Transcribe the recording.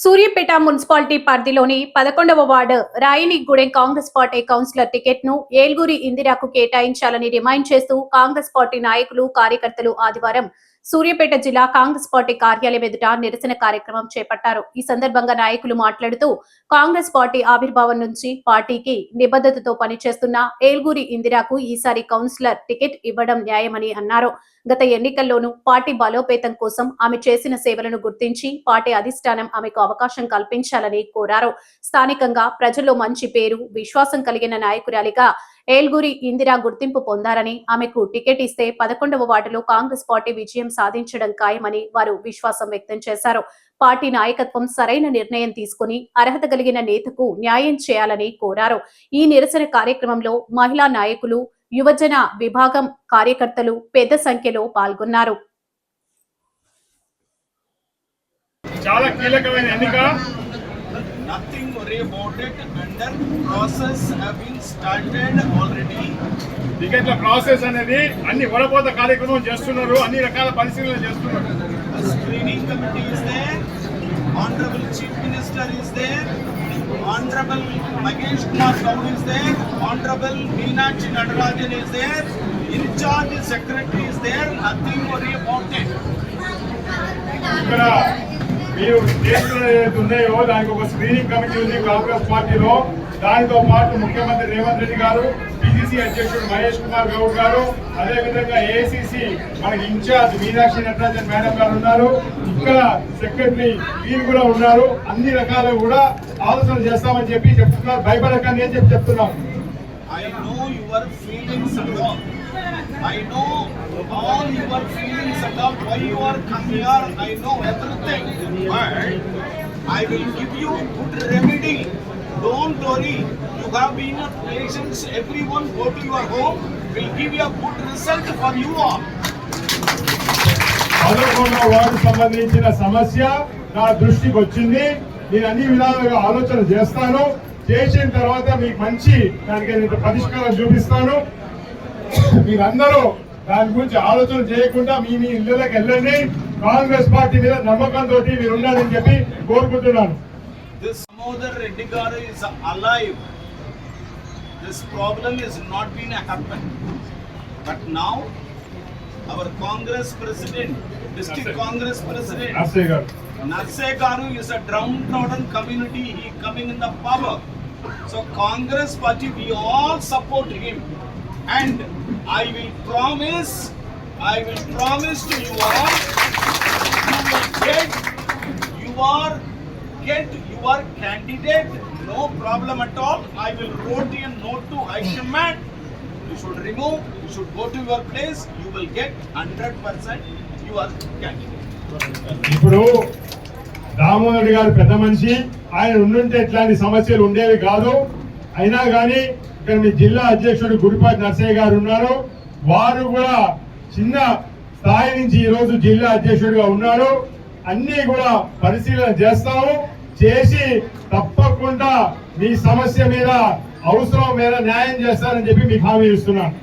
Suryapet municipality పరిధిలోని 11వ ward Rayinigudem Congress party councillor ticket ను ఏల్గూరి ఇందిరాకు కేటాయించాలని డిమాండ్ చేస్తూ కాంగ్రెస్ పార్టీ నాయకులు కార్యకర్తలు ఆదివారం సూర్యాపేట జిల్లా కాంగ్రెస్ పార్టీ కార్యాలయం ఎదుట నిరసన కార్యక్రమం చేపట్టారు. ఈ సందర్భంగా నాయకులు మాట్లాడుతూ కాంగ్రెస్ పార్టీ ఆవిర్భావం నుంచి పార్టీకి నిబద్ధతతో పనిచేస్తున్న ఏల్గూరి ఇందిరాకు ఈసారి కౌన్సిలర్ టికెట్ ఇవ్వడం న్యాయమని అన్నారు. గత ఎన్నికల్లోనూ పార్టీ బలోపేతం కోసం ఆమె చేసిన సేవలను గుర్తించి పార్టీ అధిష్టానం ఆమెకు అవకాశం కల్పించాలని కోరారు. స్థానికంగా ప్రజల్లో మంచి పేరు, విశ్వాసం కలిగిన నాయకురాలిగా ఏల్గూరి ఇందిరా గుర్తింపు పొందారని, ఆమెకు టికెట్ ఇస్తే 11వ వార్డులో కాంగ్రెస్ పార్టీ విజయం సాధించడం ఖాయమని వారు విశ్వాసం వ్యక్తం చేశారు. పార్టీ నాయకత్వం సరైన నిర్ణయం తీసుకుని అర్హత కలిగిన నేతకు న్యాయం చేయాలని కోరారు. ఈ నిరసన కార్యక్రమంలో మహిళా నాయకులు, యువజన విభాగం కార్యకర్తలు పెద్ద సంఖ్యలో పాల్గొన్నారు. చాలా కీలకమైన ఎన్నిక. Nothing worry about it. Under process have been started already. టికెట్ల ప్రాసెస్ అనేది అన్ని వడపోత కార్యక్రమం చేస్తున్నారు, అన్ని రకాల పరిశీలన చేస్తున్నారు. Screening committee is there. Honorable Chief Minister is there. Honorable Mahesh Kumar Gaud is there. Honorable Meenakshi Nadarajan is there. In charge secretary is there. Nothing worry about it. ఇక్కడ మీరు ఉన్నాయో దానికి ఒక స్క్రీనింగ్ కమిటీ ఉంది కాంగ్రెస్ పార్టీలో. దానితో పాటు ముఖ్యమంత్రి రేవంత్ రెడ్డి గారు, పిసిసి అధ్యక్షుడు మహేష్ కుమార్ గౌడ్ గారు, అదేవిధంగా ఏఐసిసి మనకి ఇన్ఛార్జ్ మీనాక్షి నటరాజన్ మేడం గారు ఉన్నారు. ఇక్కడ సెక్రటరీ వీరు కూడా ఉన్నారు. అన్ని రకాలు కూడా ఆలోచన చేస్తామని చెప్పి చెప్తున్నారు. భయపడకండి అని చెప్పి చెప్తున్నాం. I know your feelings and all. I know all your feelings and all. Why you are come here, I know everything. But I will give you good remedy. Don't worry. You have been patience. Everyone go to your home. Will give you a good result for you all. 11వ ward సంబంధించిన సమస్య నా దృష్టికి వచ్చింది. నేను అన్ని విధాలుగా ఆలోచన చేస్తాను. చేసిన తర్వాత మీకు మంచి దానికి పరిష్కారం చూపిస్తాను. మీరందరూ దాని గురించి ఆలోచన చేయకుండా మీ ఇళ్ళకి వెళ్ళండి. కాంగ్రెస్ పార్టీ మీద నమ్మకంతో మీరు ఉండాలని చెప్పి కోరుకుంటున్నాను. This Damodar Reddy garu is alive. This problem is not been happened. But now our Congress president, district Congress president Narseh garu is a downtrodden community. He coming in the power. So Congress party, we all support him. And I will promise to you all, you will get your candidate, no problem at all. I will write a note to High Command. You should remove, you should go to your place, you will get 100% your candidate. ఇప్పుడు దామోదర్ గారు పెద్ద మనిషి, ఆయన ఉండుంటే ఇట్లాంటి సమస్యలు ఉండేవి కాదు. అయినా కానీ ఇక్కడ మీ జిల్లా అధ్యక్షుడు గురిపాటి నర్సయ్య గారు ఉన్నారు. వారు కూడా చిన్న స్థాయి నుంచి ఈ రోజు జిల్లా అధ్యక్షుడిగా ఉన్నారు. అన్ని కూడా పరిశీలన చేస్తాము. చేసి తప్పకుండా మీ సమస్య మీద అవసరం మీద న్యాయం చేస్తారని చెప్పి మీకు హామీ ఇస్తున్నాను.